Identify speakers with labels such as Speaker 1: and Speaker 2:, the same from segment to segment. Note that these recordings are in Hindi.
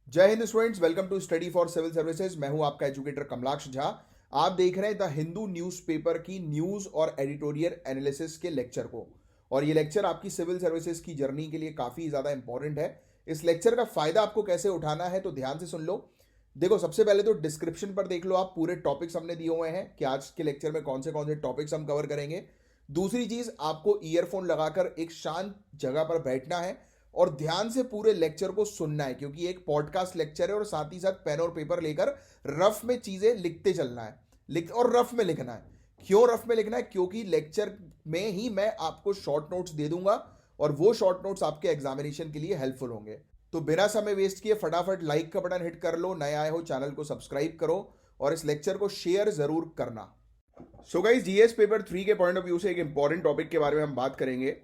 Speaker 1: जय हिंद students, welcome to study for civil services. मैं हूं आपका एजुकेटर कमलाक्ष झा। आप देख रहे हैं द हिंदू न्यूज़पेपर की न्यूज़ और एडिटोरियल एनालिसिस के लेक्चर को। और ये लेक्चर आपकी सिविल सर्विसेज की जर्नी के लिए काफ़ी ज़्यादा इंपॉर्टेंट है। इस लेक्चर का फ़ायदा आपको कैसे उठाना है तो ध्यान से सुन लो। देखो, सबसे पहले तो डिस्क्रिप्शन पर देख लो, आप पूरे टॉपिक्स हमने दिए हुए हैं कि आज के लेक्चर में कौन से टॉपिक्स हम कवर करेंगे। दूसरी चीज़, आपको ईयरफोन लगाकर एक शांत जगह पर बैठना है और ध्यान से पूरे लेक्चर को सुनना है, क्योंकि एक पॉडकास्ट लेक्चर है और साथ ही साथ पेन और पेपर लेकर रफ में चीजें लिखते चलना है। और रफ में लिखना है। क्यों रफ में लिखना है? क्योंकि लेक्चर में ही मैं आपको शॉर्ट नोट्स दे दूंगा और वो शॉर्ट नोट्स आपके एग्जामिनेशन के लिए हेल्पफुल होंगे। तो बिना समय वेस्ट किए फटाफट लाइक का बटन हिट कर लो, नए आए हो चैनल को सब्सक्राइब करो और इस लेक्चर को शेयर जरूर करना। सो गाइस, जीएस पेपर 3 के पॉइंट ऑफ व्यू से एक इंपॉर्टेंट टॉपिक के बारे में हम बात करेंगे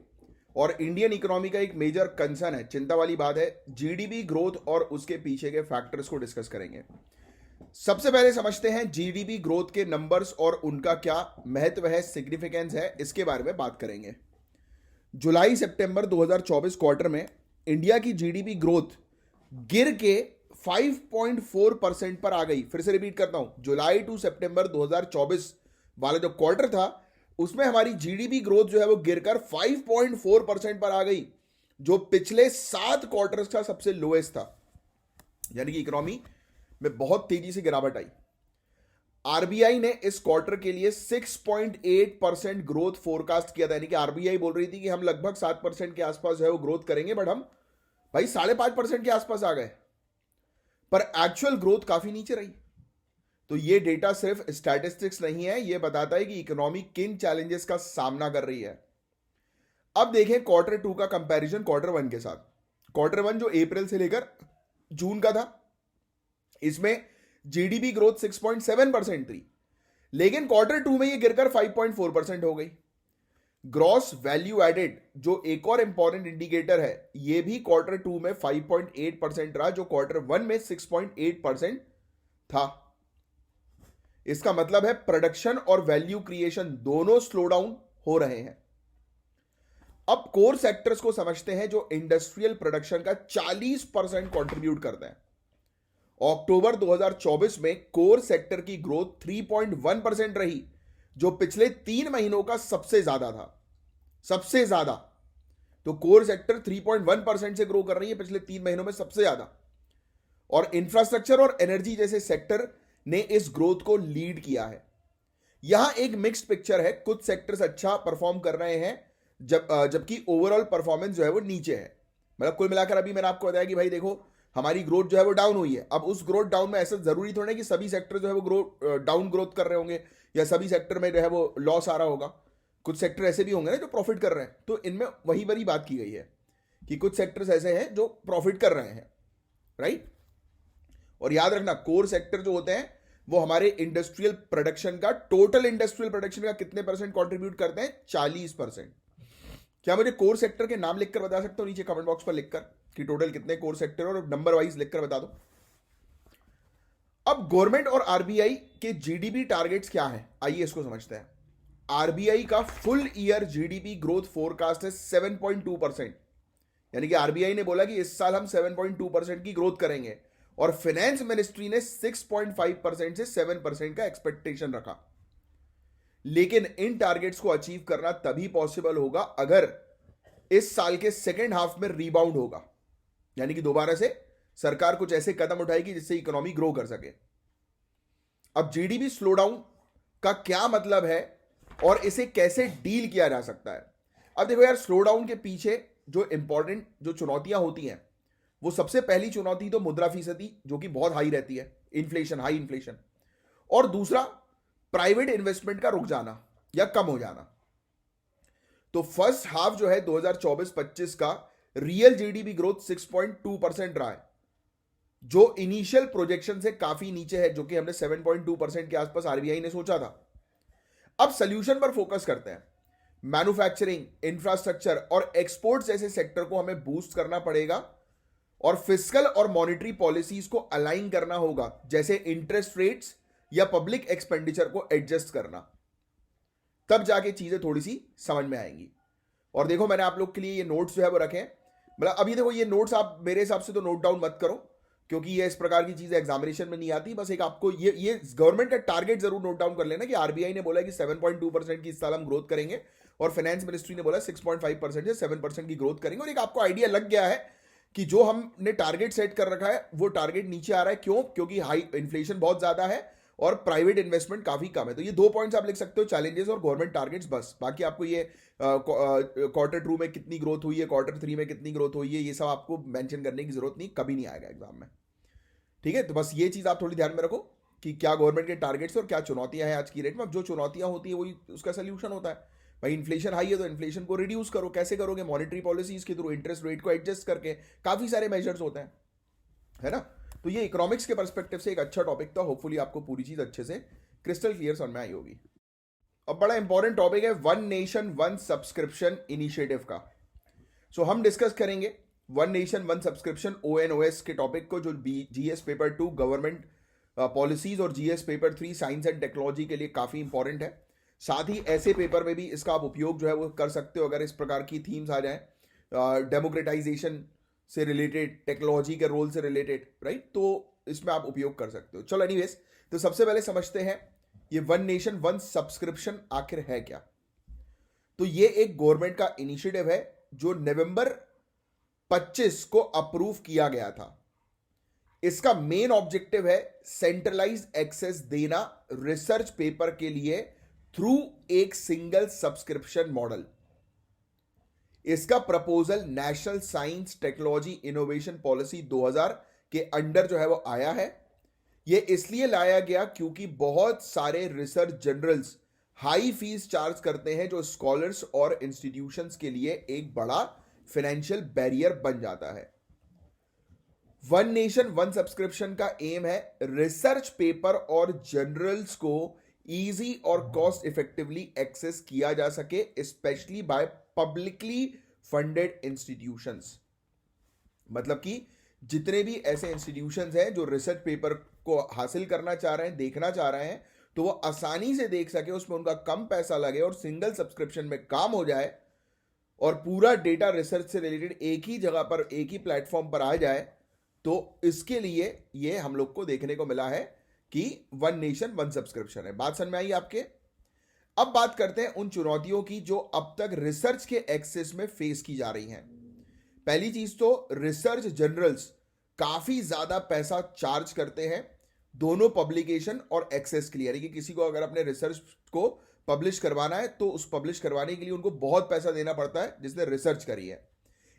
Speaker 1: और इंडियन इकोनॉमी का एक मेजर कंसर्न है, चिंता वाली बात है, जीडीपी ग्रोथ और उसके पीछे के फैक्टर्स को डिस्कस करेंगे। सबसे पहले समझते हैं जीडीपी ग्रोथ के नंबर्स और उनका क्या महत्व है, सिग्निफिकेंस है, इसके बारे में बात करेंगे। जुलाई सितंबर 2024 क्वार्टर में इंडिया की जीडीपी ग्रोथ गिर के 5.4% पर आ गई। फिर से रिपीट करता हूं, जुलाई टू सितंबर 2024 वाला जो क्वार्टर था उसमें हमारी जीडीपी ग्रोथ जो है वो गिरकर 5.4% पर आ गई, जो पिछले 7 क्वार्टर्स का सबसे लोएस्ट था। यानी कि इकोनॉमी में बहुत तेजी से गिरावट आई। आरबीआई ने इस क्वार्टर के लिए 6.8% ग्रोथ फोरकास्ट किया था। यानी कि आरबीआई बोल रही थी कि हम लगभग 7% के आसपास जो है वो ग्रोथ करेंगे, बट हम भाई 5.5% के आसपास आ गए, पर एक्चुअल ग्रोथ काफी नीचे रही। तो ये डेटा सिर्फ स्टैटिस्टिक्स नहीं है, ये बताता है कि इकोनॉमी किन चैलेंजेस का सामना कर रही है। अब देखें क्वार्टर 2 का कंपैरिजन क्वार्टर 1 के साथ। क्वार्टर 1 जो अप्रैल से लेकर जून का था, इसमें जीडीपी ग्रोथ 6.7% थी, लेकिन क्वार्टर 2 में ये गिरकर 5.4% हो गई। ग्रॉस वैल्यू एडेड जो एक और इंपॉर्टेंट इंडिकेटर है, ये भी क्वार्टर 2 में 5.8% रहा, जो क्वार्टर 1 में 6.8% था। इसका मतलब है प्रोडक्शन और वैल्यू क्रिएशन दोनों स्लो डाउन हो रहे हैं। अब कोर सेक्टर्स को समझते हैं जो इंडस्ट्रियल प्रोडक्शन का 40% कंट्रीब्यूट करते हैं। अक्टूबर 2024 में कोर सेक्टर की ग्रोथ 3.1% रही, जो पिछले 3 महीनों का सबसे ज्यादा था। सबसे ज्यादा तो कोर सेक्टर 3.1% से ग्रो कर रही है पिछले 3 महीनों में, सबसे ज्यादा। और इंफ्रास्ट्रक्चर और एनर्जी जैसे सेक्टर ने इस ग्रोथ को लीड किया है। यहां एक मिक्स्ड पिक्चर है, कुछ सेक्टर्स अच्छा परफॉर्म कर रहे हैं जबकि ओवरऑल परफॉर्मेंस जो है वो नीचे है। मतलब कुल मिलाकर अभी मैंने आपको बताया कि भाई देखो, हमारी ग्रोथ जो है वो डाउन हुई है। अब उस ग्रोथ डाउन में ऐसा जरूरी थोड़ा है कि सभी सेक्टर जो है वो डाउन ग्रोथ कर रहे होंगे या सभी सेक्टर में जो है वो लॉस आ रहा होगा। कुछ सेक्टर ऐसे भी होंगे ना जो प्रॉफिट कर रहे हैं। तो इनमें वही बड़ी बात की गई है कि कुछ सेक्टर्स ऐसे हैं जो प्रॉफिट कर रहे हैं, राइट। और याद रखना, कोर सेक्टर जो होते हैं वो हमारे इंडस्ट्रियल प्रोडक्शन का, टोटल इंडस्ट्रियल प्रोडक्शन का कितने परसेंट कंट्रीब्यूट करते हैं? 40%। क्या मुझे कोर सेक्टर के नाम लिखकर बता सकते हो नीचे कमेंट बॉक्स पर लिखकर कि टोटल कितने कोर सेक्टर, और नंबर वाइज लिखकर बता दो। अब गवर्नमेंट और आरबीआई के जीडीपी टारगेट्स क्या है, आइए इसको समझते हैं। आरबीआई का full year GDP growth forecast है 7.2%। यानी कि आरबीआई ने बोला कि इस साल हम 7.2% की ग्रोथ करेंगे, और फाइनेंस मिनिस्ट्री ने 6.5% से 7% का एक्सपेक्टेशन रखा। लेकिन इन टारगेट्स को अचीव करना तभी पॉसिबल होगा अगर इस साल के सेकेंड हाफ में रीबाउंड होगा। यानी कि दोबारा से सरकार कुछ ऐसे कदम उठाएगी जिससे इकोनॉमी ग्रो कर सके। अब जीडीपी स्लो डाउन का क्या मतलब है और इसे कैसे डील किया जा सकता है? अब देखो यार, स्लो डाउन के पीछे जो इंपॉर्टेंट जो चुनौतियां होती हैं, वो सबसे पहली चुनौती तो मुद्रा फीसदी जो कि बहुत हाई रहती है, इन्फ्लेशन, हाई इन्फ्लेशन। और दूसरा प्राइवेट इन्वेस्टमेंट का रुक जाना या कम हो जाना। तो फर्स्ट हाफ जो है 2024-25 का रियल जीडीपी ग्रोथ 6.2% रहा है, जो इनिशियल प्रोजेक्शन से काफी नीचे है, जो कि हमने 7.2% के आसपास आरबीआई ने सोचा था। अब सोल्यूशन पर फोकस करते हैं। मैन्युफैक्चरिंग, इंफ्रास्ट्रक्चर और एक्सपोर्ट्स जैसे सेक्टर को हमें बूस्ट करना पड़ेगा और फिस्कल और मॉनेटरी पॉलिसीज को अलाइन करना होगा, जैसे इंटरेस्ट रेट्स या पब्लिक एक्सपेंडिचर को एडजस्ट करना। तब जाके चीजें थोड़ी सी समझ में आएंगी। और देखो, मैंने आप लोग के लिए ये नोट्स जो है वो रखे हैं। मतलब अभी देखो, ये नोट्स आप मेरे हिसाब से तो नोट डाउन मत करो, क्योंकि ये इस प्रकार की चीजें एग्जामिनेशन में नहीं आती। बस एक आपको ये गवर्नमेंट का टारगेट जरूर नोट डाउन कर लेना कि आरबीआई ने बोला कि 7.2% की इस साल हम ग्रोथ करेंगे और फाइनेंस मिनिस्ट्री ने बोला 6.5% से 7% की ग्रोथ करेंगे। और एक आपको आइडिया लग गया है कि जो हमने टारगेट सेट कर रखा है वो टारगेट नीचे आ रहा है। क्यों? क्योंकि हाई इन्फ्लेशन बहुत ज्यादा है और प्राइवेट इन्वेस्टमेंट काफी कम है। तो ये 2 पॉइंट्स आप लिख सकते हो, चैलेंजेस और गवर्नमेंट टारगेट्स। बस बाकी आपको ये Q2 में कितनी ग्रोथ हुई है, Q3 में कितनी ग्रोथ हुई है, ये सब आपको मेंशन करने की जरूरत नहीं, कभी नहीं आएगा एग्जाम में। ठीक है, तो बस ये चीज आप थोड़ी ध्यान में रखो कि क्या गवर्नमेंट के टारगेट्स और क्या चुनौतियां हैं आज की डेट में। अब जो चुनौतियां होती है वही उसका सोल्यूशन होता है। भाई इन्फ्लेशन हाई है तो इन्फ्लेशन को रिड्यूस करो। कैसे करोगे? मॉनेटरी पॉलिसीज के थ्रू, इंटरेस्ट रेट को एडजस्ट करके, काफी सारे मेजर्स होते हैं, है ना। तो ये इकोनॉमिक्स के पर्सपेक्टिव से एक अच्छा टॉपिक था। होपफुली आपको पूरी चीज अच्छे से क्रिस्टल क्लियर समझ में आई होगी। अब बड़ा इंपॉर्टेंट टॉपिक है one nation one subscription initiative का। सो हम डिस्कस करेंगे one nation one subscription ONOS के टॉपिक को, जो GS पेपर 2 गवर्नमेंट पॉलिसीज और GS paper 3 science and technology के लिए काफी इंपॉर्टेंट है। साथ ही ऐसे पेपर में भी इसका आप उपयोग जो है वो कर सकते हो अगर इस प्रकार की थीम्स आ जाए, डेमोक्रेटाइजेशन से रिलेटेड, टेक्नोलॉजी के रोल से रिलेटेड, राइट, तो इसमें आप उपयोग कर सकते हो। चलो एनीवेज, तो सबसे पहले समझते हैं ये वन नेशन वन सब्सक्रिप्शन आखिर है क्या। तो ये एक गवर्नमेंट का इनिशिएटिव है जो नवंबर 25 को अप्रूव किया गया था। इसका मेन ऑब्जेक्टिव है सेंट्रलाइज्ड एक्सेस देना रिसर्च पेपर के लिए थ्रू एक सिंगल सब्सक्रिप्शन मॉडल। इसका proposal national science technology innovation policy 2000 के अंडर जो है वो आया है। यह इसलिए लाया गया क्योंकि बहुत सारे research journals high fees charge करते हैं, जो स्कॉलर्स और इंस्टीट्यूशंस के लिए एक बड़ा फाइनेंशियल बैरियर बन जाता है। वन नेशन वन सब्सक्रिप्शन का एम है रिसर्च पेपर और जर्नल्स को इजी और कॉस्ट इफेक्टिवली एक्सेस किया जा सके, specially by publicly funded institutions. मतलब कि जितने भी ऐसे इंस्टीट्यूशंस हैं जो रिसर्च पेपर को हासिल करना चाह रहे हैं, देखना चाह रहे हैं, तो वो आसानी से देख सके, उसमें उनका कम पैसा लगे और सिंगल सब्सक्रिप्शन में काम हो जाए और पूरा डेटा रिसर्च से रिलेटेड एक ही जगह पर, एक ही प्लेटफॉर्म पर आ जाए। तो इसके लिए ये हम लोग को देखने को मिला है कि वन नेशन वन सब्सक्रिप्शन है। बात समझ में आई आपके? अब बात करते हैं उन चुनौतियों की जो अब तक रिसर्च के एक्सेस में फेस की जा रही हैं। पहली चीज तो रिसर्च जर्नल्स काफी ज्यादा पैसा चार्ज करते हैं दोनों पब्लिकेशन और एक्सेस के लिए। यानी कि किसी को अगर अपने रिसर्च को पब्लिश करवाना है तो उस पब्लिश करवाने के लिए उनको बहुत पैसा देना पड़ता है जिसने रिसर्च करी है।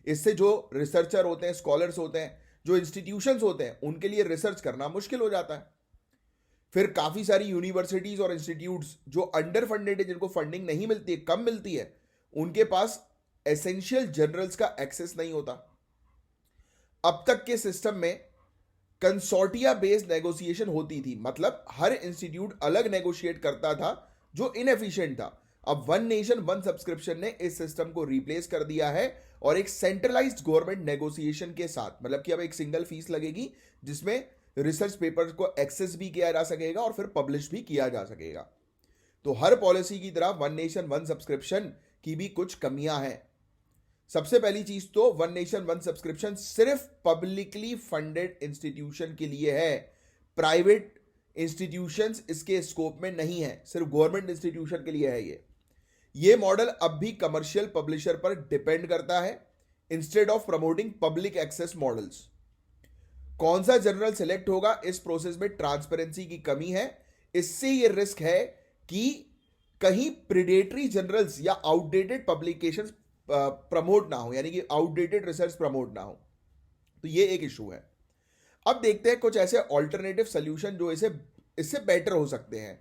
Speaker 1: इससे जो रिसर्चर होते हैं, स्कॉलर्स होते हैं, जो इंस्टीट्यूशंस होते हैं, उनके लिए रिसर्च करना मुश्किल हो जाता है। फिर काफी सारी यूनिवर्सिटीज और इंस्टीट्यूट्स जो अंडर फंडेड है, जिनको फंडिंग नहीं मिलती है, कम मिलती है, उनके पास एसेंशियल जर्नल्स का एक्सेस नहीं होता। अब तक के सिस्टम में कंसोर्टिया बेस्ड नेगोशिएशन होती थी, मतलब हर इंस्टीट्यूट अलग नेगोशिएट करता था, जो इनएफिशिएंट था। अब वन नेशन वन सब्सक्रिप्शन ने इस सिस्टम को रिप्लेस कर दिया है और एक सेंट्रलाइज्ड गवर्नमेंट नेगोशिएशन के साथ, मतलब कि अब एक सिंगल फीस लगेगी जिसमें रिसर्च पेपर को एक्सेस भी किया जा सकेगा और फिर पब्लिश भी किया जा सकेगा। तो हर पॉलिसी की तरह वन नेशन वन सब्सक्रिप्शन की भी कुछ कमियां हैं। सबसे पहली चीज तो वन नेशन वन सब्सक्रिप्शन सिर्फ पब्लिकली फंडेड इंस्टीट्यूशन के लिए है, प्राइवेट इंस्टीट्यूशंस इसके स्कोप में नहीं है, सिर्फ गवर्नमेंट इंस्टीट्यूशन के लिए है। ये मॉडल अब भी कमर्शियल पब्लिशर पर डिपेंड करता है instead of promoting public access models. कौन सा जर्नल सिलेक्ट होगा, इस प्रोसेस में ट्रांसपेरेंसी की कमी है। इससे यह रिस्क है कि कहीं प्रीडेटरी जर्नल्स या आउटडेटेड पब्लिकेशंस प्रमोट ना हो, यानी कि आउटडेटेड रिसर्च प्रमोट ना हो। तो ये एक इशू है। अब देखते हैं कुछ ऐसे ऑल्टरनेटिव सोल्यूशन जो इससे बेटर हो सकते हैं।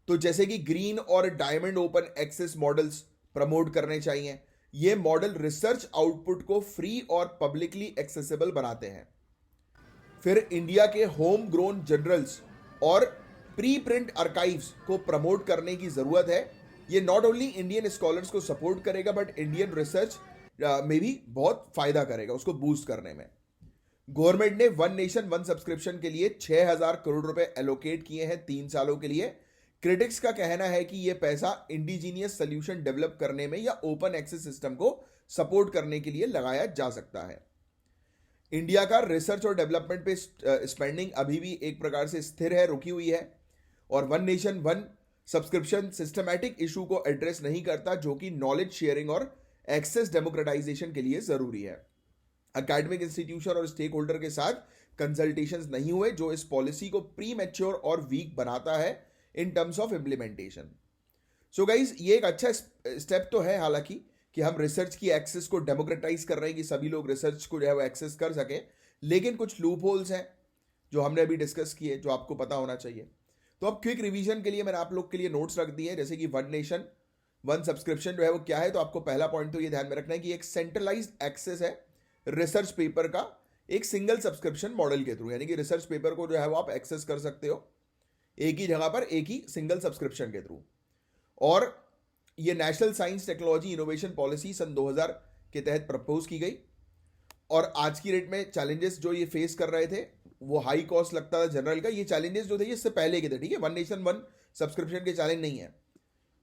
Speaker 1: तो जैसे कि ग्रीन और diamond open access models promote करने चाहिए। ये मॉडल रिसर्च आउटपुट को फ्री और पब्लिकली एक्सेसिबल बनाते हैं। फिर इंडिया के होम ग्रोन जर्नल्स और प्री प्रिंट आर्काइव्स को प्रमोट करने की जरूरत है। ये नॉट ओनली इंडियन स्कॉलर्स को सपोर्ट करेगा बट इंडियन रिसर्च में भी बहुत फायदा करेगा, उसको बूस्ट करने में। गवर्नमेंट ने वन नेशन वन सब्सक्रिप्शन के लिए 6,000 करोड़ रुपए एलोकेट किए हैं 3 सालों के लिए। क्रिटिक्स का कहना है कि यह पैसा इंडिजीनियस सोल्यूशन डेवलप करने में या ओपन एक्सेस सिस्टम को सपोर्ट करने के लिए लगाया जा सकता है। इंडिया का रिसर्च और डेवलपमेंट पे स्पेंडिंग अभी भी एक प्रकार से स्थिर है, रुकी हुई है, और one nation one subscription systematic issue को एड्रेस नहीं करता, जो कि नॉलेज शेयरिंग और एक्सेस डेमोक्रेटाइजेशन के लिए जरूरी है। एकेडमिक इंस्टीट्यूशन और स्टेक होल्डर के साथ कंसल्टेशंस नहीं हुए, जो इस पॉलिसी को प्री मैच्योर और वीक बनाता है in terms of implementation. So guys, ये एक अच्छा स्टेप तो है हालांकि, कि हम रिसर्च की एक्सेस को डेमोक्रेटाइज कर रहे हैं कि सभी लोग रिसर्च को जो है वो एक्सेस कर सकें, लेकिन कुछ लूप होल्स हैं जो हमने अभी डिस्कस किए, जो आपको पता होना चाहिए। तो अब क्विक रिवीजन के लिए मैंने आप लोग के लिए नोट्स रख दिए हैं, जैसे कि वन नेशन वन सब्सक्रिप्शन जो है वो क्या है। तो आपको पहला पॉइंट तो ये ध्यान में रखना है कि एक सेंट्रलाइज्ड एक्सेस है रिसर्च पेपर का एक सिंगल सब्सक्रिप्शन मॉडल के थ्रू, यानी कि रिसर्च पेपर को जो है वो आप एक्सेस कर सकते हो एक ही जगह पर एक ही सिंगल सब्सक्रिप्शन के थ्रू। और ये national science technology innovation policy सन 2000 के तहत प्रपोज की गई, और आज की डेट में चैलेंजेस जो ये फेस कर रहे थे वो हाई कॉस्ट लगता था जनरल का। ये चैलेंजेस जो थे ये इससे पहले के थे, ठीक है, वन नेशन वन सब्सक्रिप्शन के चैलेंज नहीं है।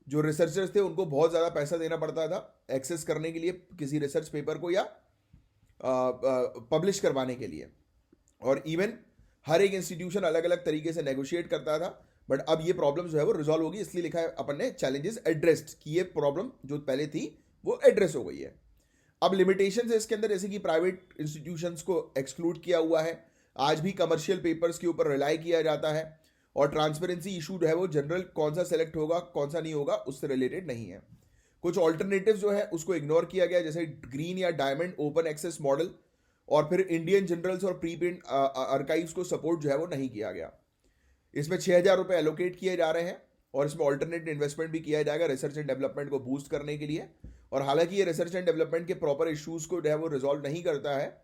Speaker 1: जो रिसर्चर्स थे उनको बहुत ज़्यादा पैसा देना पड़ता था एक्सेस करने के लिए किसी रिसर्च पेपर को या पब्लिश करवाने के लिए, और इवन हर एक इंस्टीट्यूशन अलग अलग तरीके से नेगोशिएट करता था। बट अब ये प्रॉब्लम जो है वो रिजॉल्व होगी, इसलिए लिखा है अपन ने चैलेंजेस एड्रेस्ड, कि ये प्रॉब्लम जो पहले थी वो एड्रेस हो गई है। अब लिमिटेशन है इसके अंदर, जैसे कि प्राइवेट इंस्टीट्यूशंस को एक्सक्लूड किया हुआ है, आज भी कमर्शियल पेपर्स के ऊपर रिलाई किया जाता है, और ट्रांसपेरेंसी इशू जो है वो जनरल कौन सा सेलेक्ट होगा कौन सा नहीं होगा उससे रिलेटेड नहीं है। कुछ ऑल्टरनेटिव जो है उसको इग्नोर किया गया, जैसे ग्रीन या डायमंड ओपन एक्सेस मॉडल, और फिर इंडियन जनरल्स और प्री प्रिंट आर्काइव्स को सपोर्ट जो है वो नहीं किया गया। इसमें 6,000 रुपये एलोकेट किए जा रहे हैं, और इसमें ऑल्टरनेट इन्वेस्टमेंट भी किया जाएगा रिसर्च एंड डेवलपमेंट को बूस्ट करने के लिए। और हालांकि ये रिसर्च एंड डेवलपमेंट के प्रॉपर इश्यूज को जो है वो रिजॉल्व नहीं करता है,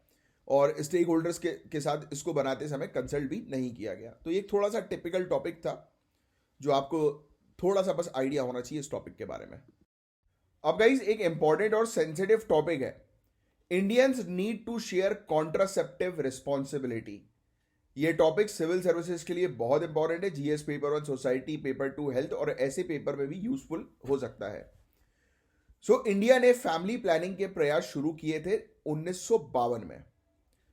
Speaker 1: और स्टेक होल्डर्स के साथ इसको बनाते समय कंसल्ट भी नहीं किया गया। तो ये थोड़ा सा टिपिकल टॉपिक था जो आपको थोड़ा सा बस आइडिया होना चाहिए इस टॉपिक के बारे में। अब गाइज एक इंपॉर्टेंट और सेंसिटिव टॉपिक है, Indians need to share contraceptive responsibility. ये टॉपिक सिविल सर्विसेज के लिए बहुत इंपॉर्टेंट है, GS paper 1 society, paper 2 health, और ऐसे पेपर में भी यूजफुल हो सकता है। सो इंडिया ने फैमिली प्लानिंग के प्रयास शुरू किए थे 1952 में,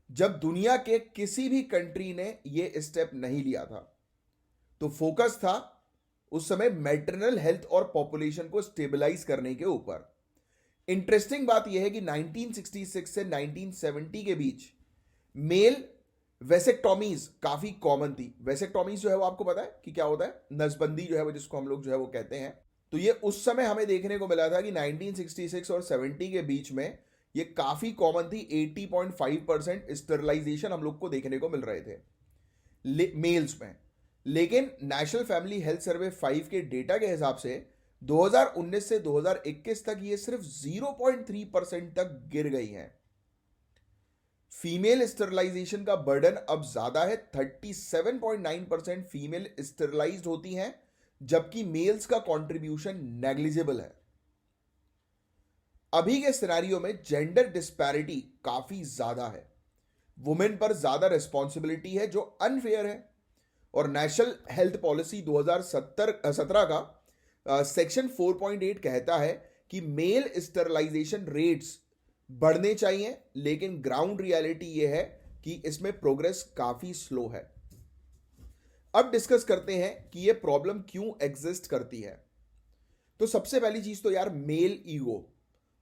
Speaker 1: जब दुनिया के किसी भी कंट्री ने ये स्टेप नहीं लिया था। तो फोकस था उस समय मैटरनल हेल्थ और पॉपुलेशन को स्टेबलाइज करने के ऊपर। इंटरेस्टिंग बात यह है कि 1966 से 1970 के बीच मेल वेसेक्टॉमीज काफी कॉमन थी। वेसेक्टॉमीज जो है वो आपको पता है कि क्या होता है, नसबंदी जो है वो जिसको हम लोग जो है वो कहते हैं। तो ये उस समय हमें देखने को मिला था कि 1966 और 70 के बीच में ये काफी कॉमन थी। 80.5% स्टरलाइजेशन हम लोग को देखने को मिल रहे थे मेल्स में। लेकिन नेशनल फैमिली हेल्थ सर्वे 5 के डेटा के हिसाब से 2019 से 2021 तक ये सिर्फ 0.3% तक गिर गई हैं। फीमेल स्टरलाइजेशन का बर्डन अब ज्यादा है, 37.9% फीमेल स्टरलाइज्ड होती हैं, जबकि मेल्स का कंट्रीब्यूशन नेग्लिजिबल है। अभी के सिनेरियो में जेंडर डिस्पैरिटी काफी ज्यादा है, वुमेन पर ज्यादा रिस्पॉन्सिबिलिटी है जो अनफेयर है। और नेशनल हेल्थ पॉलिसी 2017 का सेक्शन 4.8 कहता है कि मेल स्टरलाइजेशन रेट्स बढ़ने चाहिए, लेकिन ग्राउंड रियलिटी यह है कि इसमें प्रोग्रेस काफी स्लो है। अब डिस्कस करते हैं कि यह प्रॉब्लम क्यों एग्जिस्ट करती है। तो सबसे पहली चीज तो यार मेल ईगो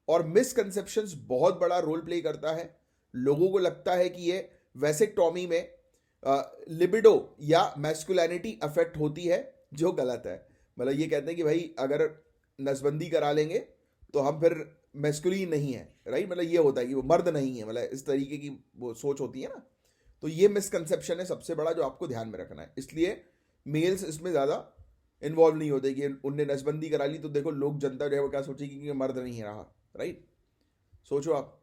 Speaker 1: और मिसकंसेप्शंस बहुत बड़ा रोल प्ले करता है। लोगों को लगता है कि ये वैसेक्टॉमी में लिबिडो या मैस्कुलिनिटी अफेक्ट होती है, जो गलत है। मतलब ये कहते हैं कि भाई अगर नसबंदी करा लेंगे तो हम फिर मैस्कुलिन नहीं है, राइट, मतलब ये होता है कि वो मर्द नहीं है, मतलब इस तरीके की वो सोच होती है ना। तो ये मिसकंसेप्शन है सबसे बड़ा जो आपको ध्यान में रखना है। इसलिए मेल्स इसमें ज़्यादा इन्वॉल्व नहीं होते कि उनने नसबंदी करा ली तो देखो लोग जनता जो है वो क्या सोचेगी कि मर्द नहीं रहा, राइट। सोचो आप,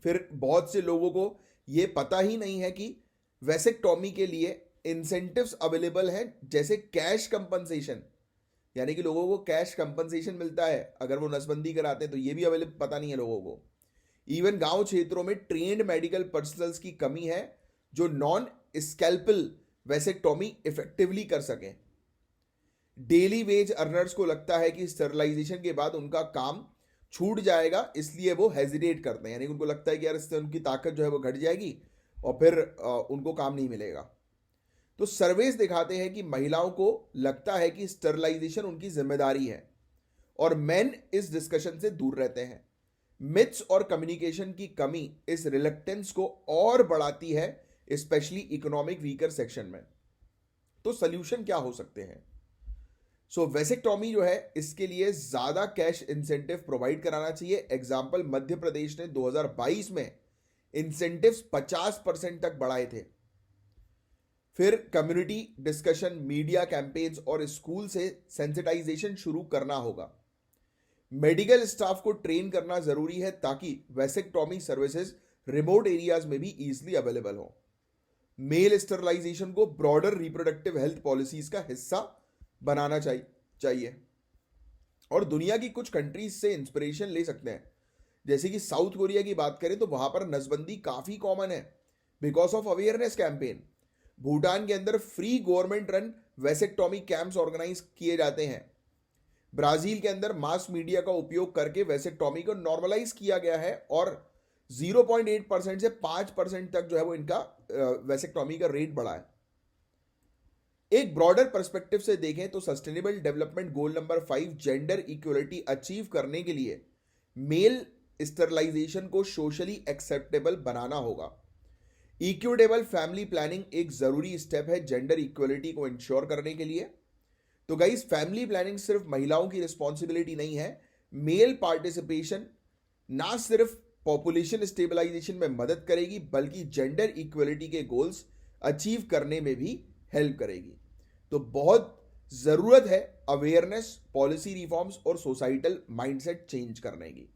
Speaker 1: फिर बहुत से लोगों को ये पता ही नहीं है कि वैसेक्टॉमी के लिए इंसेंटिव्स अवेलेबल हैं, जैसे कैश कंपनसेशन, यानी कि लोगों को कैश कंपनसेशन मिलता है अगर वो नसबंदी कराते हैं, तो ये भी अवेलेबल पता नहीं है लोगों को। इवन गांव क्षेत्रों में ट्रेन्ड मेडिकल पर्सनल्स की कमी है जो नॉन स्कैल्पल वैसेक्टॉमी इफेक्टिवली कर सकें। डेली वेज अर्नर्स को लगता है कि स्टरलाइजेशन के बाद उनका काम छूट जाएगा, इसलिए वो हेजिटेट करते हैं, यानी उनको लगता है कि यार इससे उनकी ताकत जो है वो घट जाएगी और फिर उनको काम नहीं मिलेगा। तो सर्वेस दिखाते हैं कि महिलाओं को लगता है कि स्टरलाइजेशन उनकी जिम्मेदारी है और मेन इस डिस्कशन से दूर रहते हैं। मिथ्स और कम्युनिकेशन की कमी इस रिलक्टेंस को और बढ़ाती है, स्पेशली इकोनॉमिक वीकर सेक्शन में। तो सोल्यूशन क्या हो सकते हैं? वेसेक्टॉमी जो है इसके लिए ज्यादा कैश इंसेंटिव प्रोवाइड कराना चाहिए। एग्जाम्पल, मध्य प्रदेश ने 2022 में इंसेंटिव्स 50% तक बढ़ाए थे। फिर कम्युनिटी डिस्कशन, मीडिया कैंपेन्स और स्कूल से सेंसिटाइजेशन शुरू करना होगा। मेडिकल स्टाफ को ट्रेन करना जरूरी है ताकि वेसेक्टॉमी सर्विसेज रिमोट एरियाज में भी इजीली अवेलेबल हो। मेल स्टरलाइजेशन को ब्रॉडर रिप्रोडक्टिव हेल्थ पॉलिसीज का हिस्सा बनाना चाहिए। और दुनिया की कुछ कंट्रीज से इंस्पिरेशन ले सकते हैं। जैसे कि साउथ कोरिया की बात करें तो वहां पर नसबंदी काफी कॉमन है because of awareness campaign. Bhutan के अंदर free government run vasectomy camps organise किए जाते हैं। ब्राजील के अंदर मास मीडिया का उपयोग करके वेसेक्टॉमी को नॉर्मलाइज किया गया है और 0.8% से 5% तक जो है वो इनका वेसेक्टॉमी का रेट बढ़ा है। एक ब्रॉडर पर्सपेक्टिव से देखें तो sustainable development goal number 5 gender equality achieve करने के लिए मेल स्टरलाइजेशन को सोशली एक्सेप्टेबल बनाना होगा। इक्विटेबल फैमिली प्लानिंग एक जरूरी स्टेप है जेंडर इक्वलिटी को इंश्योर करने के लिए। तो गाइस, फैमिली प्लानिंग सिर्फ महिलाओं की रिस्पॉन्सिबिलिटी नहीं है। मेल पार्टिसिपेशन ना सिर्फ पॉपुलेशन स्टेबलाइजेशन में मदद करेगी बल्कि जेंडर इक्वलिटी के गोल्स अचीव करने में भी हेल्प करेगी। तो बहुत जरूरत है अवेयरनेस, पॉलिसी रिफॉर्म्स और सोसाइटल माइंडसेट चेंज करने की।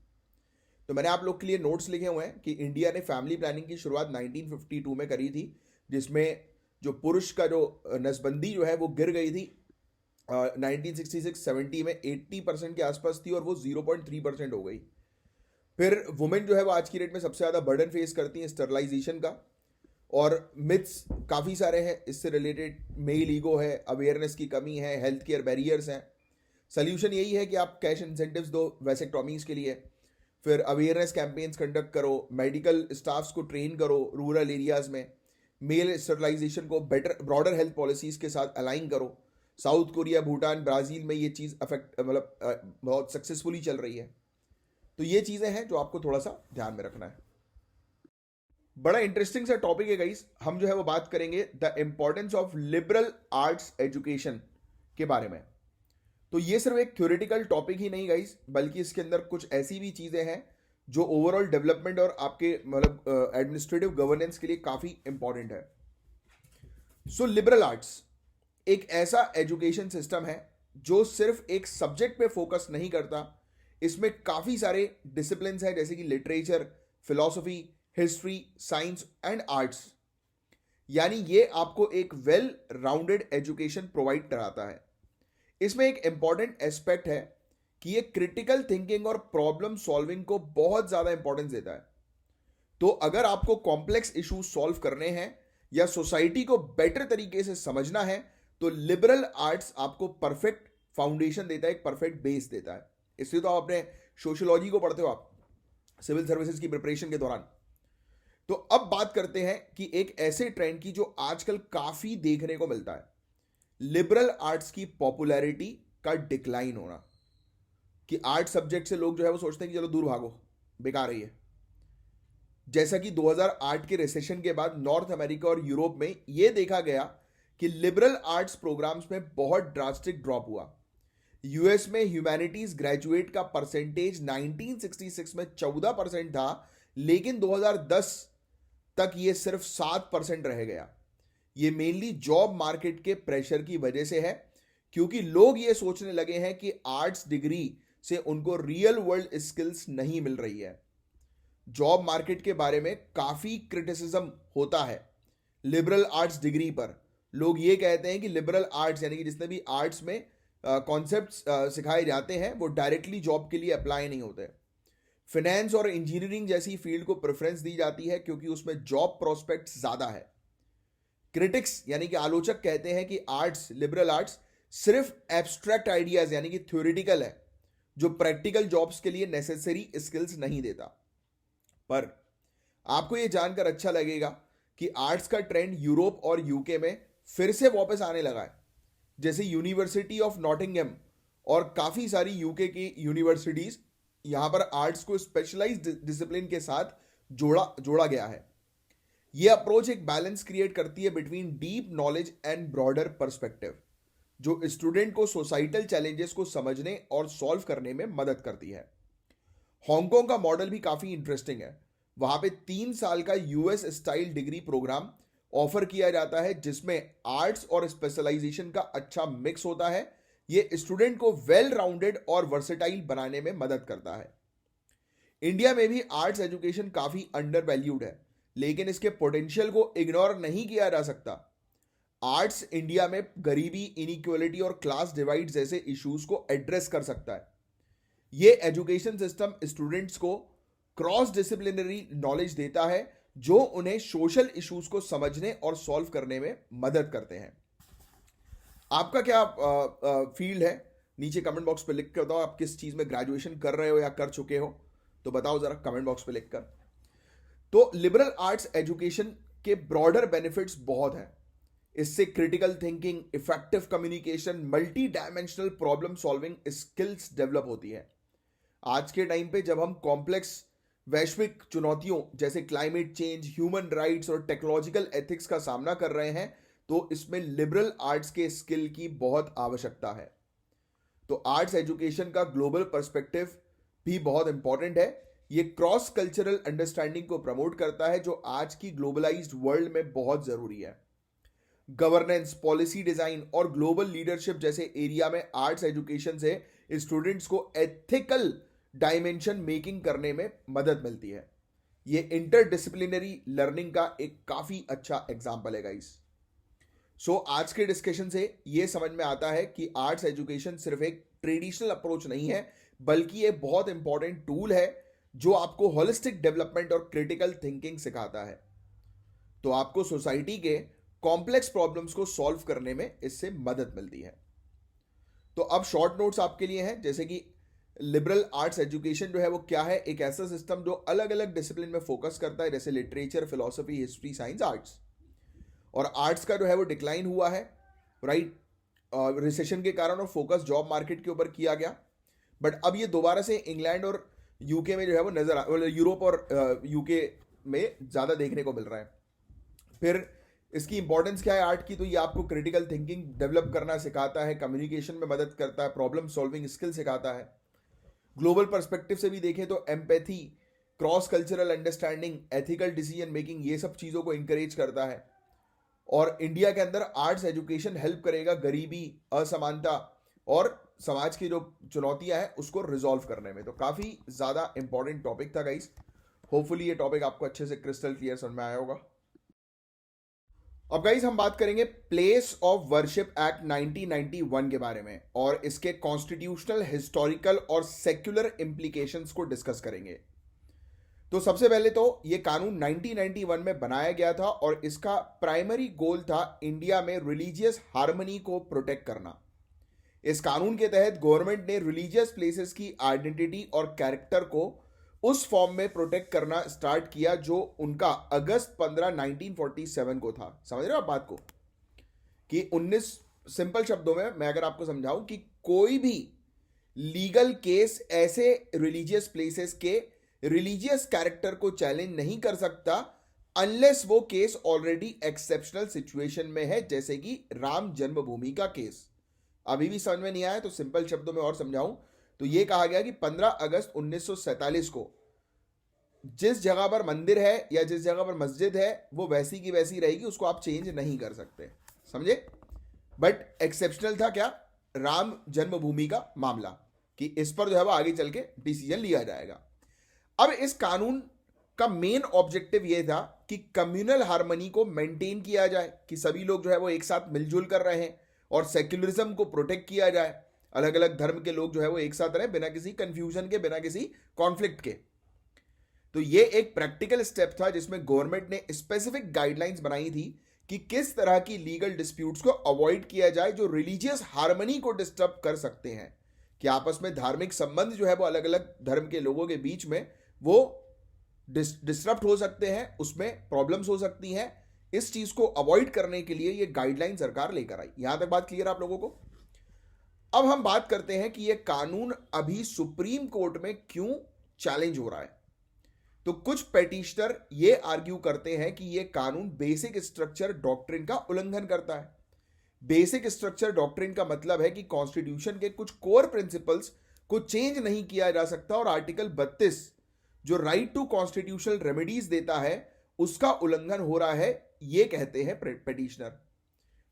Speaker 1: तो मैंने आप लोग के लिए नोट्स लिखे हुए हैं कि इंडिया ने फैमिली प्लानिंग की शुरुआत 1952 में करी थी, जिसमें जो पुरुष का जो नसबंदी जो है वो गिर गई थी 1966-70 में 80% के आसपास थी और वो 0.3% हो गई। फिर वुमेन जो है वो आज की डेट में सबसे ज़्यादा बर्डन फेस करती हैं स्टरलाइजेशन का। और मिथ्स काफ़ी सारे हैं इससे रिलेटेड। मेल ईगो है, अवेयरनेस की कमी है, हेल्थ केयर बैरियर्स हैं। सोल्यूशन यही है कि आप कैश इंसेंटिव्स दो वेसेक्टॉमीज के लिए, फिर अवेयरनेस कैंपेन्स कंडक्ट करो, मेडिकल स्टाफ्स को ट्रेन करो रूरल एरियाज में, मेल स्टरलाइजेशन को बेटर ब्रॉडर हेल्थ पॉलिसीज के साथ अलाइन करो। साउथ कोरिया, भूटान, ब्राज़ील में ये चीज़ बहुत सक्सेसफुली चल रही है। तो ये चीज़ें हैं जो आपको थोड़ा सा ध्यान में रखना है। बड़ा इंटरेस्टिंग सा टॉपिक है गाइस। हम जो है वो बात करेंगे the importance of liberal arts education के बारे में। तो ये सिर्फ एक थ्योरेटिकल टॉपिक ही नहीं गाइस, बल्कि इसके अंदर कुछ ऐसी भी चीज़ें हैं जो ओवरऑल डेवलपमेंट और आपके एडमिनिस्ट्रेटिव गवर्नेंस के लिए काफ़ी इंपॉर्टेंट है। लिबरल आर्ट्स एक ऐसा एजुकेशन सिस्टम है जो सिर्फ एक सब्जेक्ट पे फोकस नहीं करता। इसमें काफ़ी सारे डिसिप्लिन्स हैं जैसे कि literature, philosophy, history, science and arts. यानी ये आपको एक वेल राउंडेड एजुकेशन प्रोवाइड कराता है। इसमें एक इंपॉर्टेंट एस्पेक्ट है कि ये क्रिटिकल थिंकिंग और प्रॉब्लम सॉल्विंग को बहुत ज़्यादा इंपॉर्टेंस देता है। तो अगर आपको कॉम्प्लेक्स इशूज सॉल्व करने हैं या सोसाइटी को बेटर तरीके से समझना है तो लिबरल आर्ट्स आपको परफेक्ट फाउंडेशन देता है, एक परफेक्ट बेस देता है। इसलिए तो आप अपने सोशियोलॉजी को पढ़ते हो आप सिविल सर्विसेज की प्रिपरेशन के दौरान। तो अब बात करते हैं कि एक ऐसे ट्रेंड की जो आजकल काफी देखने को मिलता है, लिबरल आर्ट्स की पॉपुलैरिटी का डिक्लाइन होना। कि आर्ट सब्जेक्ट से लोग जो है वो सोचते हैं कि चलो दूर भागो, बेकार है ये। जैसा कि 2008 के रिसेशन के बाद नॉर्थ अमेरिका और यूरोप में यह देखा गया कि लिबरल आर्ट्स प्रोग्राम्स में बहुत ड्रास्टिक ड्रॉप हुआ। यूएस में ह्यूमैनिटीज ग्रेजुएट का परसेंटेज 1966 में 14% था, लेकिन 2010 तक ये सिर्फ 7% रह गया। ये मेनली जॉब मार्केट के प्रेशर की वजह से है, क्योंकि लोग ये सोचने लगे हैं कि आर्ट्स डिग्री से उनको रियल वर्ल्ड स्किल्स नहीं मिल रही है। जॉब मार्केट के बारे में काफी क्रिटिसिज्म होता है लिबरल आर्ट्स डिग्री पर। लोग ये कहते हैं कि लिबरल आर्ट्स यानी कि जितने भी आर्ट्स में कॉन्सेप्ट्स सिखाए जाते हैं वो डायरेक्टली जॉब के लिए अप्लाई नहीं होते। फिनेंस और इंजीनियरिंग जैसी फील्ड को प्रेफरेंस दी जाती है क्योंकि उसमें जॉब प्रोस्पेक्ट्स ज्यादा है। क्रिटिक्स यानी कि आलोचक कहते हैं कि आर्ट्स, लिबरल आर्ट्स सिर्फ एब्स्ट्रैक्ट आइडियाज यानी कि थ्योरेटिकल है, जो प्रैक्टिकल जॉब्स के लिए नेसेसरी स्किल्स नहीं देता। पर आपको यह जानकर अच्छा लगेगा कि आर्ट्स का ट्रेंड यूरोप और यूके में फिर से वापस आने लगा है। जैसे यूनिवर्सिटी ऑफ नॉटिंघम और काफ़ी सारी यूके की यूनिवर्सिटीज़, यहाँ पर आर्ट्स को स्पेशलाइज्ड डिसिप्लिन के साथ जोड़ा गया है। यह अप्रोच एक बैलेंस क्रिएट करती है between deep knowledge and broader perspective, जो स्टूडेंट को सोसाइटल चैलेंजेस को समझने और सॉल्व करने में मदद करती है। हांगकांग का मॉडल भी काफ़ी इंटरेस्टिंग है। वहाँ पे 3 साल का US style degree programme offer किया जाता है, जिसमें आर्ट्स और स्पेशलाइजेशन का अच्छा मिक्स होता है। ये स्टूडेंट को वेल राउंडेड और वर्सेटाइल बनाने में मदद करता है। इंडिया में भी आर्ट्स एजुकेशन काफ़ी अंडर वैल्यूड है, लेकिन इसके पोटेंशियल को इग्नोर नहीं किया जा सकता। आर्ट्स इंडिया में गरीबी, इनइक्वालिटी और क्लास डिवाइड जैसे इश्यूज को एड्रेस कर सकता है। ये एजुकेशन सिस्टम स्टूडेंट्स को क्रॉस डिसिप्लिनरी नॉलेज देता है, जो उन्हें सोशल इश्यूज को समझने और सॉल्व करने में मदद करते हैं। आपका क्या फील्ड है? नीचे कमेंट बॉक्स पे लिख कर बताओ। आप किस चीज में ग्रेजुएशन कर रहे हो या कर चुके हो, तो बताओ जरा कमेंट बॉक्स पे लिख कर। तो लिबरल आर्ट्स एजुकेशन के ब्रॉडर बेनिफिट्स बहुत हैं। इससे critical thinking, effective communication, multi dimensional problem solving skills develop होती है। आज के टाइम पे जब हम कॉम्प्लेक्स वैश्विक चुनौतियों जैसे क्लाइमेट चेंज, ह्यूमन राइट्स और टेक्नोलॉजिकल एथिक्स का सामना कर रहे हैं, तो इसमें लिबरल आर्ट्स के स्किल की बहुत आवश्यकता है। तो आर्ट्स एजुकेशन का ग्लोबल पर्सपेक्टिव भी बहुत इंपॉर्टेंट है। ये क्रॉस कल्चरल अंडरस्टैंडिंग को प्रमोट करता है, जो आज की ग्लोबलाइज्ड वर्ल्ड में बहुत जरूरी है। गवर्नेंस, पॉलिसी डिजाइन और ग्लोबल लीडरशिप जैसे एरिया में आर्ट्स एजुकेशन से स्टूडेंट्स को एथिकल डायमेंशन मेकिंग करने में मदद मिलती है। ये इंटरडिसिप्लिनरी लर्निंग का एक काफी अच्छा एग्जाम्पल है गाइस। सो आज के डिस्कशन से ये समझ में आता है कि आर्ट्स एजुकेशन सिर्फ एक ट्रेडिशनल अप्रोच नहीं है, बल्कि ये बहुत इंपॉर्टेंट टूल है जो आपको होलिस्टिक डेवलपमेंट और क्रिटिकल थिंकिंग सिखाता है। तो आपको सोसाइटी के कॉम्प्लेक्स प्रॉब्लम्स को सॉल्व करने में इससे मदद मिलती है। तो अब शॉर्ट नोट्स आपके लिए हैं, जैसे कि लिबरल आर्ट्स एजुकेशन जो है वो क्या है। एक ऐसा सिस्टम जो अलग अलग डिसिप्लिन में फोकस करता है, जैसे literature, philosophy, history, science, arts. और आर्ट्स का जो है वो डिक्लाइन हुआ है, राइट, रिसेशन के कारण, और फोकस जॉब मार्केट के ऊपर किया गया। बट अब ये दोबारा से इंग्लैंड और यूके में जो है वो नजर, यूरोप और यूके में ज़्यादा देखने को मिल रहा है। फिर इसकी इंपॉर्टेंस क्या है आर्ट की? तो ये आपको क्रिटिकल थिंकिंग डेवलप करना सिखाता है, कम्युनिकेशन में मदद करता है, प्रॉब्लम सॉल्विंग स्किल सिखाता है। ग्लोबल पर्सपेक्टिव से भी देखें तो empathy, cross cultural understanding, ethical decision making, ये सब चीज़ों को इंकरेज करता है। और इंडिया के अंदर आर्ट्स एजुकेशन हेल्प करेगा गरीबी, असमानता और समाज की जो चुनौतियां हैं उसको रिजॉल्व करने में। तो काफ़ी ज़्यादा इंपॉर्टेंट टॉपिक था गाइस। होपफुली ये टॉपिक आपको अच्छे से क्रिस्टल क्लियर समझ में आया होगा। अब गाइस हम बात करेंगे प्लेस ऑफ वर्शिप एक्ट 1991 के बारे में, और इसके कॉन्स्टिट्यूशनल, हिस्टोरिकल और सेक्युलर इंप्लीकेशंस को डिस्कस करेंगे। तो सबसे पहले तो ये कानून 1991 में बनाया गया था और इसका प्राइमरी गोल था इंडिया में रिलीजियस हार्मनी को प्रोटेक्ट करना। इस कानून के तहत गवर्नमेंट ने रिलीजियस प्लेसेस की आइडेंटिटी और कैरेक्टर को उस फॉर्म में प्रोटेक्ट करना स्टार्ट किया जो उनका अगस्त 15, 1947 को था। समझ रहे हो आप बात को? कि 19 सिंपल शब्दों में मैं अगर आपको समझाऊं कि कोई भी लीगल केस ऐसे रिलीजियस प्लेसेस के रिलीजियस कैरेक्टर को चैलेंज नहीं कर सकता अनलेस वो केस ऑलरेडी एक्सेप्शनल सिचुएशन में है, जैसे कि राम जन्मभूमि का केस। अभी भी समझ में नहीं आया तो सिंपल शब्दों में और समझाऊं तो ये कहा गया कि 15 अगस्त 1947 को जिस जगह पर मंदिर है या जिस जगह पर मस्जिद है वो वैसी की वैसी रहेगी, उसको आप चेंज नहीं कर सकते। समझे? बट एक्सेप्शनल था क्या? राम जन्मभूमि का मामला, कि इस पर जो है वो आगे चल के डिसीजन लिया जाएगा। अब इस कानून का मेन ऑब्जेक्टिव यह था कि कम्युनल हार्मनी को मेंटेन किया जाए, कि सभी लोग जो है वो एक साथ मिलजुल कर रहे हैं, और सेक्युलरिज्म को प्रोटेक्ट किया जाए। अलग अलग धर्म के लोग जो है वो एक साथ रहे बिना किसी कंफ्यूजन के, बिना किसी कॉन्फ्लिक्ट के। तो ये एक प्रैक्टिकल स्टेप था जिसमें गवर्नमेंट ने स्पेसिफिक गाइडलाइंस बनाई थी कि किस तरह की लीगल डिस्प्यूट्स को अवॉइड किया जाए जो रिलीजियस हार्मनी को डिस्टर्ब कर सकते हैं, कि आपस में धार्मिक संबंध जो है वो अलग अलग धर्म के लोगों के बीच में वो डिस्टरप्ट हो सकते हैं, उसमें प्रॉब्लम्स हो सकती हैं। इस चीज को अवॉइड करने के लिए ये गाइडलाइन सरकार लेकर आई। यहां तक बात क्लियर आप लोगों को? अब हम बात करते हैं कि ये कानून अभी सुप्रीम कोर्ट में क्यों चैलेंज हो रहा है। तो कुछ पेटिशनर ये आर्ग्यू करते हैं कि ये कानून बेसिक स्ट्रक्चर डॉक्ट्रिन का उल्लंघन करता है। बेसिक स्ट्रक्चर डॉक्ट्रिन का मतलब है कि कॉन्स्टिट्यूशन के कुछ कोर प्रिंसिपल्स को चेंज नहीं किया जा सकता और आर्टिकल 32 जो राइट टू कॉन्स्टिट्यूशनल रेमेडीज देता है उसका उल्लंघन हो रहा है, ये कहते हैं पेटिशनर।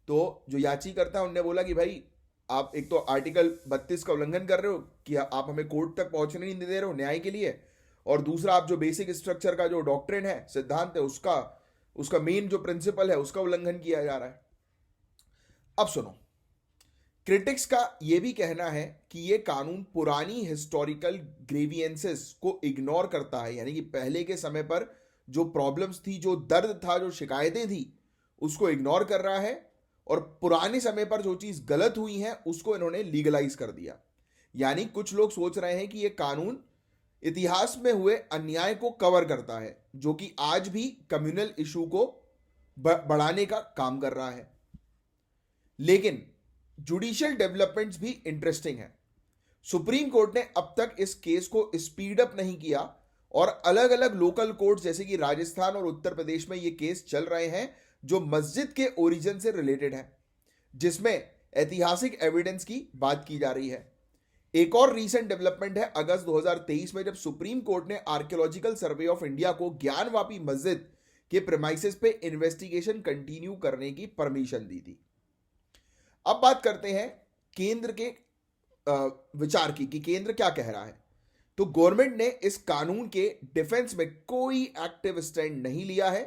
Speaker 1: तो जो याचिकर्ता उनने बोला कि भाई आप एक तो आर्टिकल 32 का उल्लंघन कर रहे हो कि आप हमें कोर्ट तक पहुंचने नहीं दे रहे हो न्याय के लिए, और दूसरा आप जो बेसिक स्ट्रक्चर का जो डॉक्ट्रिन है, सिद्धांत है, उसका मेन जो प्रिंसिपल है उसका उल्लंघन किया जा रहा है। अब सुनो, क्रिटिक्स का यह भी कहना है कि यह कानून पुरानी हिस्टोरिकल ग्रेवियंसेस को इग्नोर करता है, यानी कि पहले के समय पर जो प्रॉब्लम्स थी, जो दर्द था, जो शिकायतें थी, उसको इग्नोर कर रहा है, और पुराने समय पर जो चीज गलत हुई है उसको इन्होंने लीगलाइज कर दिया। यानी कुछ लोग सोच रहे हैं कि यह कानून इतिहास में हुए अन्याय को कवर करता है, जो कि आज भी कम्युनल इशू को बढ़ाने का काम कर रहा है। लेकिन जुडिशियल डेवलपमेंट्स भी इंटरेस्टिंग है। सुप्रीम कोर्ट ने अब तक इस केस को स्पीड अप नहीं किया, और अलग अलग लोकल कोर्ट जैसे कि राजस्थान और उत्तर प्रदेश में ये केस चल रहे हैं जो मस्जिद के ओरिजिन से रिलेटेड है, जिसमें ऐतिहासिक एविडेंस की बात की जा रही है। एक और रीसेंट डेवलपमेंट है अगस्त 2023 में, जब सुप्रीम कोर्ट ने आर्कियोलॉजिकल सर्वे ऑफ इंडिया को ज्ञानवापी मस्जिद के प्रेमाइसेस पे इन्वेस्टिगेशन कंटिन्यू करने की परमिशन दी थी। अब बात करते हैं केंद्र के विचार की कि केंद्र क्या कह रहा है। तो गवर्नमेंट ने इस कानून के डिफेंस में कोई एक्टिव स्टैंड नहीं लिया है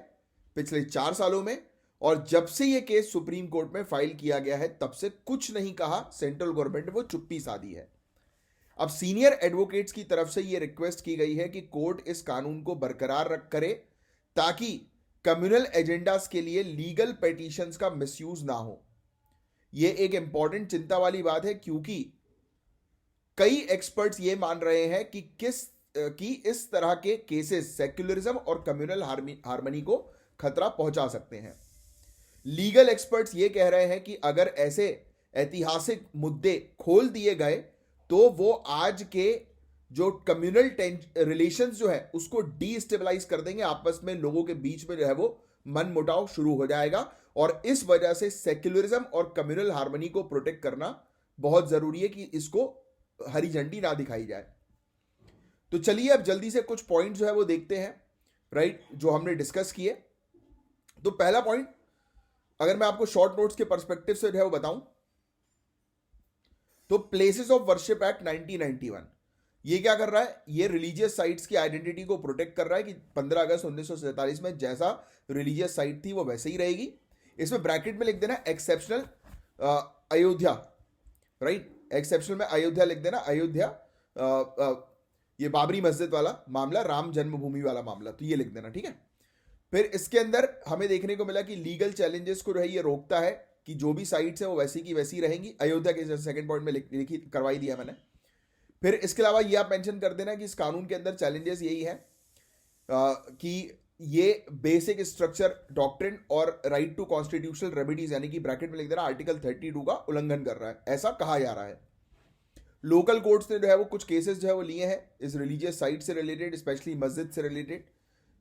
Speaker 1: पिछले 4 सालों में, और जब से यह केस सुप्रीम कोर्ट में फाइल किया गया है तब से कुछ नहीं कहा सेंट्रल गवर्नमेंट ने, वो चुप्पी साधी है। अब सीनियर एडवोकेट्स की तरफ से यह रिक्वेस्ट की गई है कि कोर्ट इस कानून को बरकरार करे ताकि कम्युनल एजेंडास के लिए लीगल पेटिशंस का मिसयूज ना हो। यह एक इंपॉर्टेंट चिंता वाली बात है, क्योंकि कई एक्सपर्ट्स ये मान रहे हैं कि इस तरह के केसेस सेक्युलरिज्म और कम्युनल हार्मनी को खतरा पहुंचा सकते हैं। लीगल एक्सपर्ट्स ये कह रहे हैं कि अगर ऐसे ऐतिहासिक मुद्दे खोल दिए गए तो वो आज के जो कम्युनल रिलेशंस जो है उसको डीस्टेबलाइज कर देंगे, आपस में लोगों के बीच में जो है वो मन मुटाव शुरू हो जाएगा, और इस वजह से सेक्युलरिज्म और कम्युनल हार्मनी को प्रोटेक्ट करना बहुत जरूरी है कि इसको हरी झंडी ना दिखाई जाए। तो चलिए अब जल्दी से कुछ पॉइंट जो है वो देखते हैं, राइट, जो हमने डिस्कस किए। तो पहला पॉइंट, अगर मैं आपको शॉर्ट नोट्स के पर्सपेक्टिव से जो है वो बताऊं, तो प्लेसेस ऑफ वर्शिप एक्ट 1991 ये क्या कर रहा है, ये रिलीजियस साइट्स की आइडेंटिटी को प्रोटेक्ट कर रहा है कि 15 अगस्त 1947 में जैसा रिलीजियस साइट थी वो वैसे ही रहेगी। इसमें ब्रैकेट में लिख देना एक्सेप्शनल अयोध्या, राइट, एक्सेप्शनल में अयोध्या लिख देना, अयोध्या ये बाबरी मस्जिद वाला मामला, राम जन्मभूमि वाला मामला, तो ये लिख देना, ठीक है। फिर इसके अंदर हमें देखने को मिला कि लीगल चैलेंजेस को जो है ये रोकता है कि जो भी साइट्स है वो वैसी की वैसी रहेंगी। अयोध्या के सेकंड पॉइंट में लिखी करवाई दिया मैंने। फिर इसके अलावा ये आप मेंशन कर देना कि इस कानून के अंदर चैलेंजेस यही है कि ये बेसिक स्ट्रक्चर डॉक्ट्रिन और राइट टू कॉन्स्टिट्यूशनल रेमेडीज यानी कि ब्रैकेट में लिख देना आर्टिकल 32 का उल्लंघन कर रहा है, ऐसा कहा जा रहा है। लोकल कोर्ट्स ने जो है वो कुछ केसेस जो है वो लिए हैं इस रिलीजियस साइट से रिलेटेड, स्पेशली मस्जिद से रिलेटेड,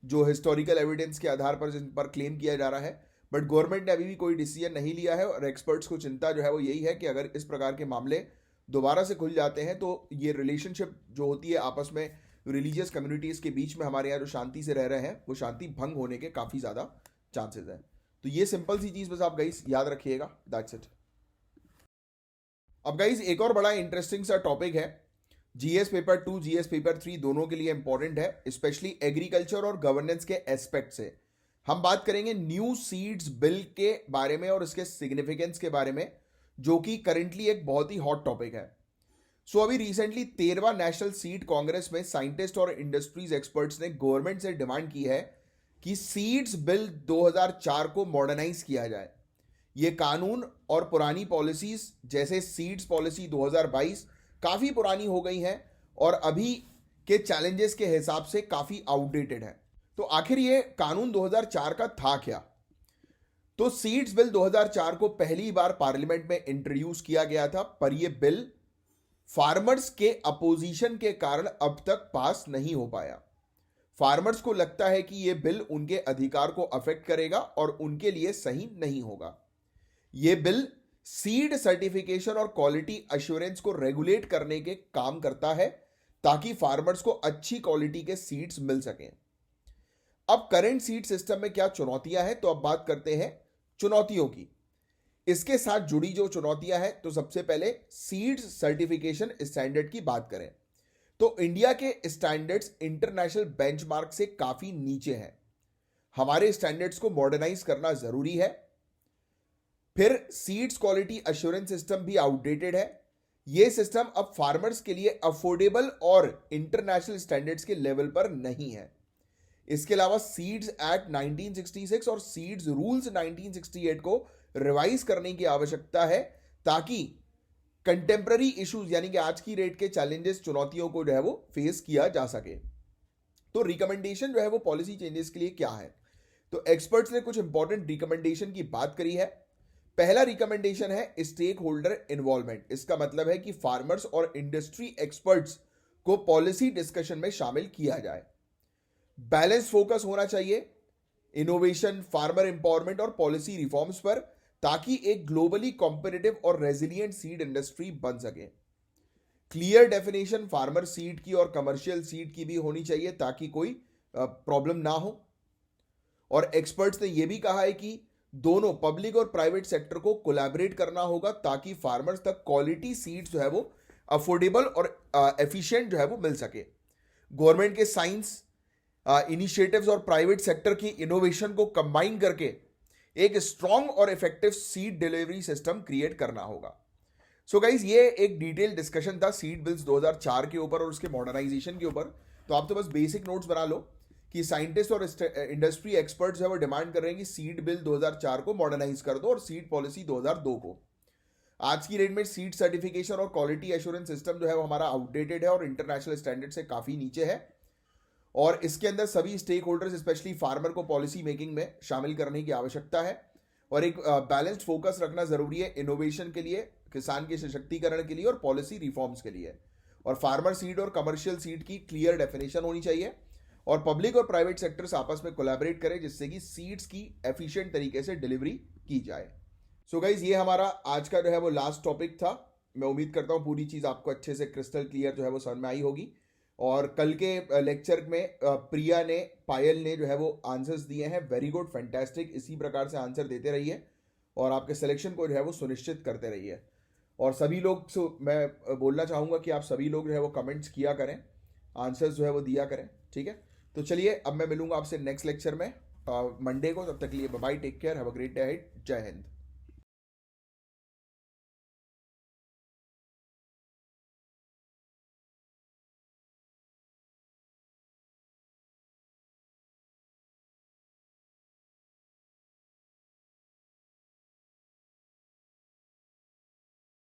Speaker 1: जो हिस्टोरिकल एविडेंस के आधार पर जिन पर क्लेम किया जा रहा है। बट गवर्नमेंट ने अभी भी कोई डिसीजन नहीं लिया है, और एक्सपर्ट्स को चिंता जो है वो यही है कि अगर इस प्रकार के मामले दोबारा से खुल जाते हैं तो ये रिलेशनशिप जो होती है आपस में रिलीजियस कम्युनिटीज के बीच में हमारे यहाँ जो शांति से रह रहे हैं वो शांति भंग होने के काफी ज्यादा चांसेस है। तो ये सिंपल सी चीज बस आप गाइस याद रखिएगा, दैट्स इट। अब गाइस एक और बड़ा इंटरेस्टिंग सा टॉपिक है, जीएस पेपर 2 जीएस पेपर 3 दोनों के लिए इंपॉर्टेंट है, स्पेशली एग्रीकल्चर और गवर्नेंस के एस्पेक्ट से। हम बात करेंगे न्यू सीड्स बिल के बारे में और इसके सिग्निफिकेंस के बारे में, जो कि करेंटली एक बहुत ही हॉट टॉपिक है। सो अभी रिसेंटली 13वां नेशनल सीड कांग्रेस में साइंटिस्ट और इंडस्ट्रीज एक्सपर्ट्स ने गवर्नमेंट से डिमांड की है कि सीड्स बिल 2004 को मॉडर्नाइज किया जाए। ये कानून और पुरानी पॉलिसीज जैसे सीड्स पॉलिसी 2022, काफ़ी पुरानी हो गई हैं और अभी के चैलेंजेस के हिसाब से काफ़ी आउटडेटेड है। तो आखिर ये कानून 2004 का था क्या? तो सीड्स बिल 2004 को पहली बार पार्लियामेंट में इंट्रोड्यूस किया गया था, पर यह बिल फार्मर्स के अपोजिशन के कारण अब तक पास नहीं हो पाया। फार्मर्स को लगता है कि यह बिल उनके अधिकार को अफेक्ट करेगा और उनके लिए सही नहीं होगा। यह बिल सीड सर्टिफिकेशन और क्वालिटी अश्योरेंस को रेगुलेट करने के काम करता है ताकि फार्मर्स को अच्छी क्वालिटी के सीड्स मिल सकें। अब करंट सीड सिस्टम में क्या चुनौतियां हैं, तो अब बात करते हैं चुनौतियों की। इसके साथ जुड़ी जो चुनौतियां हैं, तो सबसे पहले सीड्स सर्टिफिकेशन स्टैंडर्ड की बात करें तो इंडिया के स्टैंडर्ड्स इंटरनेशनल बेंचमार्क से काफी नीचे हैं। हमारे स्टैंडर्ड्स को मॉडर्नाइज करना जरूरी है। फिर सीड्स क्वालिटी एश्योरेंस सिस्टम भी आउटडेटेड है। यह सिस्टम अब फार्मर्स के लिए अफोर्डेबल और इंटरनेशनल स्टैंडर्ड्स के लेवल पर नहीं है। इसके अलावा सीड्स एक्ट 1966 और सीड्स रूल्स 1968 को रिवाइज करने की आवश्यकता है ताकि कंटेम्पररी इश्यूज यानी कि आज की रेट के चैलेंजेस, चुनौतियों को जो है वो फेस किया जा सके। तो रिकमेंडेशन जो है वो पॉलिसी चेंजेस के लिए क्या है, तो एक्सपर्ट्स ने कुछ इंपॉर्टेंट रिकमेंडेशन की बात करी है। पहला रिकमेंडेशन है स्टेक होल्डर इन्वॉल्वमेंट। इसका मतलब है कि फार्मर्स और इंडस्ट्री एक्सपर्ट्स को पॉलिसी डिस्कशन में शामिल किया जाए। बैलेंस फोकस होना चाहिए इनोवेशन, फार्मर एम्पावरमेंट और पॉलिसी रिफॉर्म्स पर, ताकि एक ग्लोबली कॉम्पिटिटिव और रेजिलिएंट सीड इंडस्ट्री बन सके। क्लियर डेफिनेशन फार्मर सीड की और कमर्शियल सीड की भी होनी चाहिए ताकि कोई प्रॉब्लम ना हो। और एक्सपर्ट्स ने यह भी कहा है कि दोनों पब्लिक और प्राइवेट सेक्टर को कोलैबोरेट करना होगा ताकि फार्मर्स तक क्वालिटी सीड्स जो है वो अफोर्डेबल और एफिशिएंट जो है वो मिल सके। गवर्नमेंट के साइंस इनिशिएटिव्स और प्राइवेट सेक्टर की इनोवेशन को कंबाइन करके एक स्ट्रॉन्ग और effective seed delivery system create करना होगा। सो गाइज, ये एक डिटेल डिस्कशन था सीड बिल्स 2004 के ऊपर और उसके मॉडर्नाइजेशन के ऊपर। तो आप तो बस बेसिक नोट्स बना लो कि साइंटिस्ट और इंडस्ट्री एक्सपर्ट्स है वो डिमांड कर रहे हैं कि सीड बिल 2004 को मॉडर्नाइज कर दो और सीड पॉलिसी 2002 को। आज की डेट में सीड सर्टिफिकेशन और क्वालिटी एश्योरेंस सिस्टम जो है वो हमारा आउटडेटेड है और इंटरनेशनल स्टैंडर्ड से काफी नीचे है। और इसके अंदर सभी स्टेक होल्डर्स स्पेशली फार्मर को पॉलिसी मेकिंग में शामिल करने की आवश्यकता है और एक बैलेंस्ड फोकस रखना जरूरी है इनोवेशन के लिए, किसान के सशक्तिकरण के लिए और पॉलिसी रिफॉर्म्स के लिए। और फार्मर सीड और कमर्शियल सीड की क्लियर डेफिनेशन होनी चाहिए और पब्लिक और प्राइवेट सेक्टर्स आपस में कोलैबोरेट करें जिससे कि सीड्स की एफिशिएंट तरीके से डिलीवरी की जाए। सो गाइज, ये हमारा आज का जो है वो लास्ट टॉपिक था। मैं उम्मीद करता हूँ पूरी चीज़ आपको अच्छे से क्रिस्टल क्लियर जो है वो समझ में आई होगी। और कल के लेक्चर में प्रिया ने, पायल ने जो है वो आंसर्स दिए हैं। Very good, fantastic. इसी प्रकार से आंसर देते रहिए और आपके सिलेक्शन को जो है वो सुनिश्चित करते रहिए। और सभी लोग से मैं बोलना चाहूँगा कि आप सभी लोग जो है वो कमेंट्स किया करें, आंसर्स जो है वो दिया करें, ठीक है। तो चलिए, अब मैं मिलूंगा आपसे नेक्स्ट लेक्चर में मंडे को। तब तक के लिए bye bye, take care, have a great day ahead. जय हिंद।